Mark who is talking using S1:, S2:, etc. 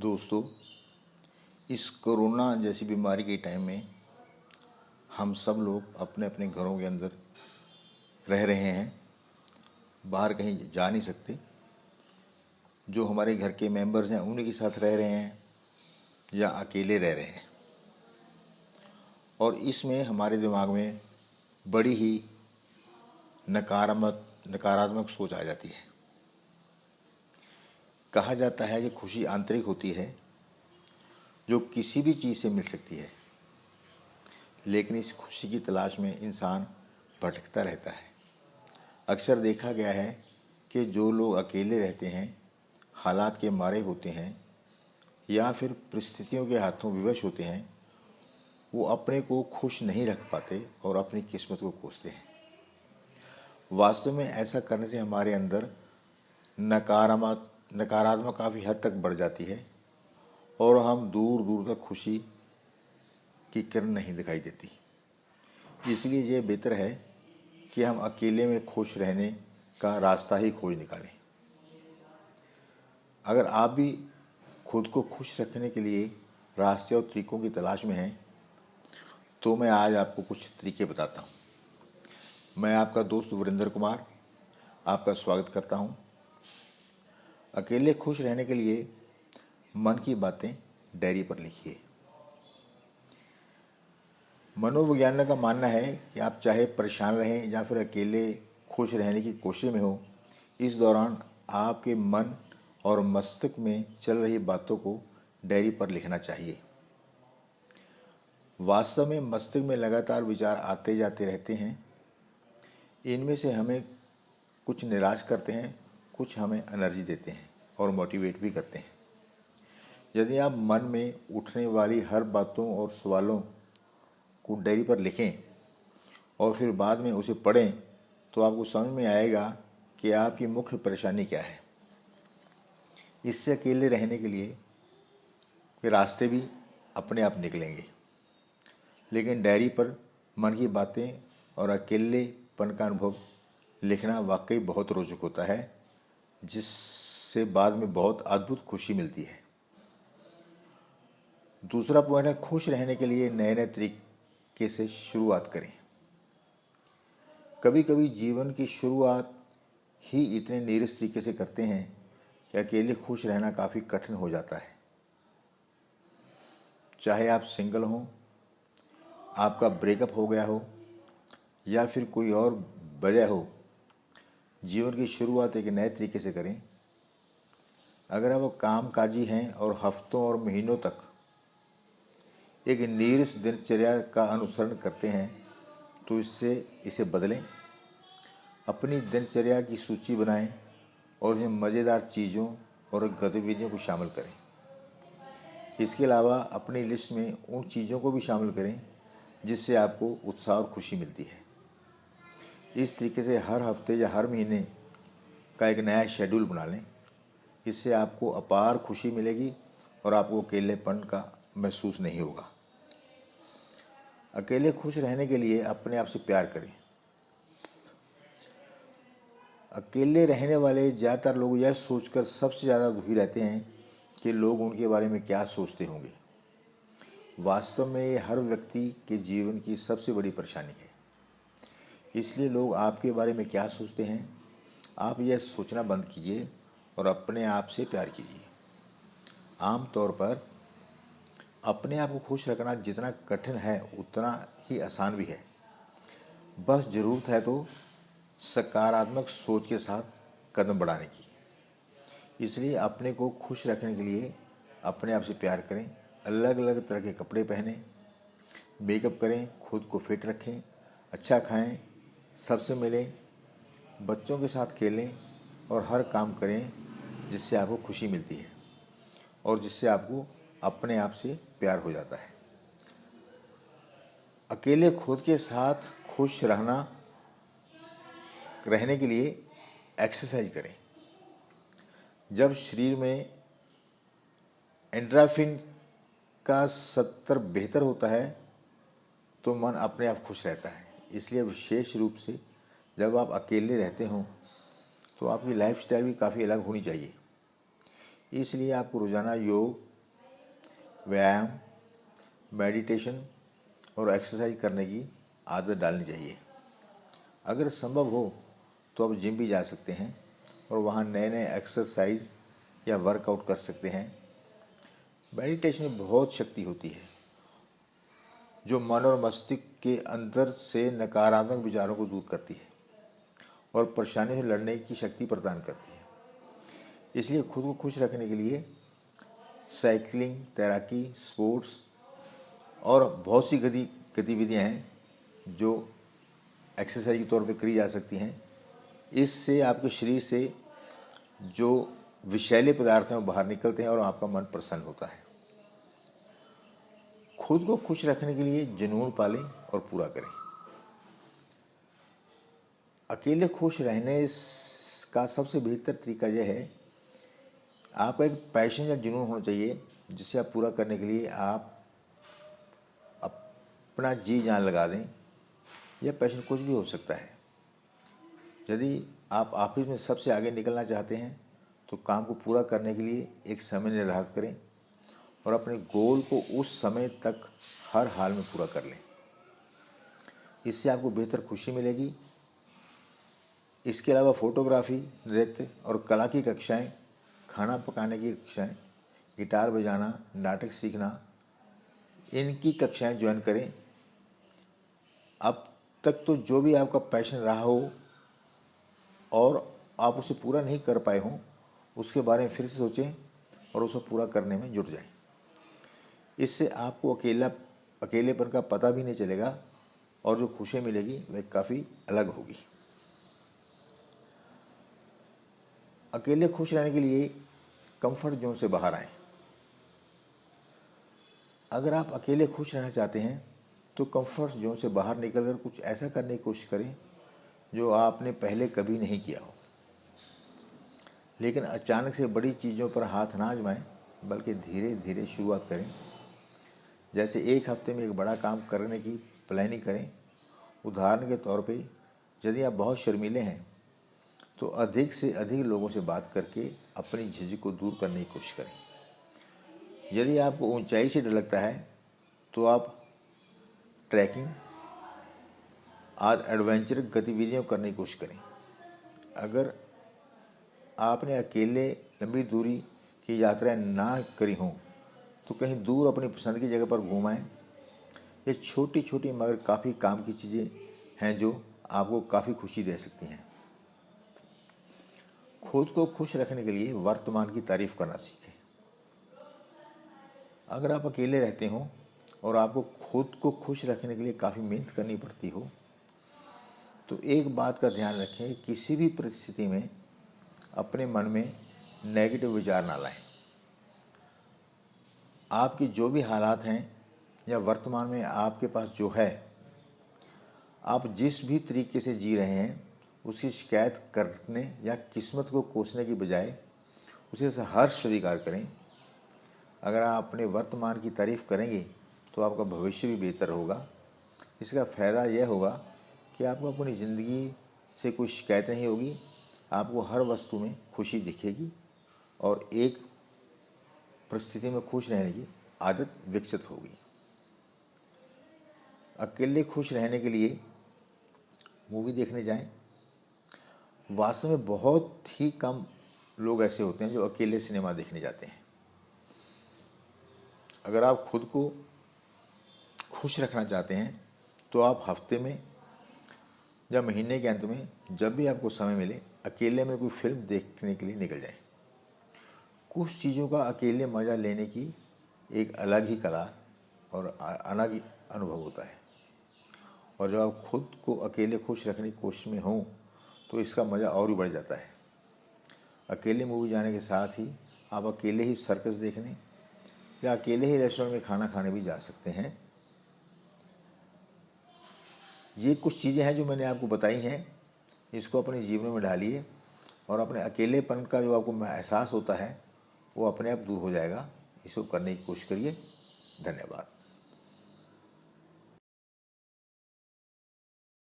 S1: दोस्तों, इस कोरोना जैसी बीमारी के टाइम में हम सब लोग अपने अपने घरों के अंदर रह रहे हैं, बाहर कहीं जा नहीं सकते। जो हमारे घर के मेंबर्स हैं उन्हीं के साथ रह रहे हैं या अकेले रह रहे हैं। और इसमें हमारे दिमाग में बड़ी ही नकारात्मक सोच आ जाती है। कहा जाता है कि खुशी आंतरिक होती है, जो किसी भी चीज़ से मिल सकती है, लेकिन इस खुशी की तलाश में इंसान भटकता रहता है। अक्सर देखा गया है कि जो लोग अकेले रहते हैं, हालात के मारे होते हैं या फिर परिस्थितियों के हाथों विवश होते हैं, वो अपने को खुश नहीं रख पाते और अपनी किस्मत को कोसते हैं। वास्तव में ऐसा करने से हमारे अंदर नकारात्मक काफ़ी हद तक बढ़ जाती है और हम दूर दूर तक खुशी की किरण नहीं दिखाई देती। इसलिए ये बेहतर है कि हम अकेले में खुश रहने का रास्ता ही खोज निकालें। अगर आप भी खुद को खुश रखने के लिए रास्ते और तरीकों की तलाश में हैं, तो मैं आज आपको कुछ तरीके बताता हूँ। मैं आपका दोस्त वीरेंद्र कुमार आपका स्वागत करता हूँ। अकेले खुश रहने के लिए मन की बातें डायरी पर लिखिए। मनोवैज्ञानिक का मानना है कि आप चाहे परेशान रहें या फिर अकेले खुश रहने की कोशिश में हो, इस दौरान आपके मन और मस्तिष्क में चल रही बातों को डायरी पर लिखना चाहिए। वास्तव में मस्तिष्क में लगातार विचार आते जाते रहते हैं। इनमें से हमें कुछ निराश करते हैं, कुछ हमें एनर्जी देते हैं और मोटिवेट भी करते हैं। यदि आप मन में उठने वाली हर बातों और सवालों को डायरी पर लिखें और फिर बाद में उसे पढ़ें, तो आपको समझ में आएगा कि आपकी मुख्य परेशानी क्या है। इससे अकेले रहने के लिए के रास्ते भी अपने आप निकलेंगे। लेकिन डायरी पर मन की बातें और अकेलेपन का अनुभव लिखना वाकई बहुत रोचक होता है, जिससे बाद में बहुत अद्भुत खुशी मिलती है। दूसरा पॉइंट है, खुश रहने के लिए नए नए तरीके से शुरुआत करें। कभी कभी जीवन की शुरुआत ही इतने नीरस तरीके से करते हैं कि अकेले खुश रहना काफ़ी कठिन हो जाता है। चाहे आप सिंगल हों, आपका ब्रेकअप हो गया हो या फिर कोई और वजह हो, जीवन की शुरुआत एक नए तरीके से करें। अगर आप कामकाजी हैं और हफ्तों और महीनों तक एक नीरस दिनचर्या का अनुसरण करते हैं, तो इसे बदलें। अपनी दिनचर्या की सूची बनाएं और इसमें मज़ेदार चीज़ों और गतिविधियों को शामिल करें। इसके अलावा अपनी लिस्ट में उन चीज़ों को भी शामिल करें जिससे आपको उत्साह और खुशी मिलती है। इस तरीके से हर हफ्ते या हर महीने का एक नया शेड्यूल बना लें। इससे आपको अपार खुशी मिलेगी और आपको अकेलेपन का महसूस नहीं होगा। अकेले खुश रहने के लिए अपने आप से प्यार करें। अकेले रहने वाले ज़्यादातर लोग यह सोचकर सबसे ज़्यादा दुखी रहते हैं कि लोग उनके बारे में क्या सोचते होंगे। वास्तव में ये हर व्यक्ति के जीवन की सबसे बड़ी परेशानी है। इसलिए लोग आपके बारे में क्या सोचते हैं, आप यह सोचना बंद कीजिए और अपने आप से प्यार कीजिए। आमतौर पर अपने आप को खुश रखना जितना कठिन है उतना ही आसान भी है। बस ज़रूरत है तो सकारात्मक सोच के साथ कदम बढ़ाने की। इसलिए अपने को खुश रखने के लिए अपने आप से प्यार करें। अलग अलग तरह के कपड़े पहनें, मेकअप करें, खुद को फिट रखें, अच्छा खाएं, सबसे मिलें, बच्चों के साथ खेलें और हर काम करें जिससे आपको खुशी मिलती है और जिससे आपको अपने आप से प्यार हो जाता है। अकेले खुद के साथ खुश रहने के लिए एक्सरसाइज करें। जब शरीर में एंड्राफिन का स्तर बेहतर होता है तो मन अपने आप खुश रहता है। इसलिए विशेष रूप से जब आप अकेले रहते हों तो आपकी लाइफस्टाइल भी काफ़ी अलग होनी चाहिए। इसलिए आपको रोज़ाना योग व्यायाम, मेडिटेशन और एक्सरसाइज करने की आदत डालनी चाहिए। अगर संभव हो तो आप जिम भी जा सकते हैं और वहाँ नए नए एक्सरसाइज या वर्कआउट कर सकते हैं। मेडिटेशन में बहुत शक्ति होती है जो मन और मस्तिष्क के अंदर से नकारात्मक विचारों को दूर करती है और परेशानी से लड़ने की शक्ति प्रदान करती है। इसलिए खुद को खुश रखने के लिए साइकिलिंग, तैराकी, स्पोर्ट्स और बहुत सी गतिविधियाँ हैं जो एक्सरसाइज के तौर पे करी जा सकती हैं। इससे आपके शरीर से जो विषैले पदार्थ हैं वो बाहर निकलते हैं और आपका मन प्रसन्न होता है। खुद को खुश रखने के लिए जुनून पालें और पूरा करें। अकेले खुश रहने का सबसे बेहतर तरीका यह है, आपका एक पैशन या जुनून होना चाहिए जिसे आप पूरा करने के लिए आप अपना जी जान लगा दें। यह पैशन कुछ भी हो सकता है। यदि आप ऑफिस में सबसे आगे निकलना चाहते हैं तो काम को पूरा करने के लिए एक समय निर्धारित करें और अपने गोल को उस समय तक हर हाल में पूरा कर लें। इससे आपको बेहतर खुशी मिलेगी। इसके अलावा फोटोग्राफी, नृत्य और कला की कक्षाएं, खाना पकाने की कक्षाएं, गिटार बजाना, नाटक सीखना, इनकी कक्षाएं ज्वाइन करें। अब तक तो जो भी आपका पैशन रहा हो और आप उसे पूरा नहीं कर पाए हों, उसके बारे में फिर से सोचें और उसे पूरा करने में जुट जाएं। इससे आपको अकेलेपन का पता भी नहीं चलेगा और जो खुशी मिलेगी वह काफ़ी अलग होगी। अकेले खुश रहने के लिए कंफर्ट जोन से बाहर आएं। अगर आप अकेले खुश रहना चाहते हैं तो कंफर्ट जोन से बाहर निकलकर कुछ ऐसा करने की कोशिश करें जो आपने पहले कभी नहीं किया हो। लेकिन अचानक से बड़ी चीज़ों पर हाथ ना आजमाएं, बल्कि धीरे धीरे शुरुआत करें। जैसे एक हफ्ते में एक बड़ा काम करने की प्लानिंग करें। उदाहरण के तौर पे, यदि आप बहुत शर्मीले हैं तो अधिक से अधिक लोगों से बात करके अपनी झिझक को दूर करने की कोशिश करें। यदि आपको ऊंचाई से डर लगता है तो आप ट्रैकिंग आदि एडवेंचर गतिविधियाँ करने की कोशिश करें। अगर आपने अकेले लंबी दूरी की यात्राएं ना करी हों तो कहीं दूर अपनी पसंद की जगह पर घूमाएं। ये छोटी छोटी मगर काफ़ी काम की चीज़ें हैं जो आपको काफ़ी खुशी दे सकती हैं। खुद को खुश रखने के लिए वर्तमान की तारीफ करना सीखें। अगर आप अकेले रहते हो और आपको खुद को खुश रखने के लिए काफ़ी मेहनत करनी पड़ती हो तो एक बात का ध्यान रखें, किसी भी परिस्थिति में अपने मन में नेगेटिव विचार ना लाएं। आपकी जो भी हालात हैं या वर्तमान में आपके पास जो है, आप जिस भी तरीके से जी रहे हैं उसकी शिकायत करने या किस्मत को कोसने की बजाय उसे हर्ष स्वीकार करें। अगर आप अपने वर्तमान की तारीफ़ करेंगे तो आपका भविष्य भी बेहतर होगा। इसका फ़ायदा यह होगा कि आपको अपनी ज़िंदगी से कोई शिकायत नहीं होगी, आपको हर वस्तु में खुशी दिखेगी और एक परिस्थिति में खुश रहने की आदत विकसित होगी। अकेले खुश रहने के लिए मूवी देखने जाएं। वास्तव में बहुत ही कम लोग ऐसे होते हैं जो अकेले सिनेमा देखने जाते हैं। अगर आप खुद को खुश रखना चाहते हैं तो आप हफ्ते में या महीने के अंत में जब भी आपको समय मिले अकेले में कोई फिल्म देखने के लिए निकल जाएं। कुछ चीज़ों का अकेले मज़ा लेने की एक अलग ही कला और अलग ही अनुभव होता है, और जब आप खुद को अकेले खुश रखने की कोशिश में हों तो इसका मज़ा और भी बढ़ जाता है। अकेले मूवी जाने के साथ ही आप अकेले ही सर्कस देखने या अकेले ही रेस्टोरेंट में खाना खाने भी जा सकते हैं। ये कुछ चीज़ें हैं जो मैंने आपको बताई हैं, इसको अपने जीवन में ढालिए और अपने अकेलेपन का जो आपको एहसास होता है वो अपने आप दूर हो जाएगा। इसको करने की कोशिश करिए। धन्यवाद।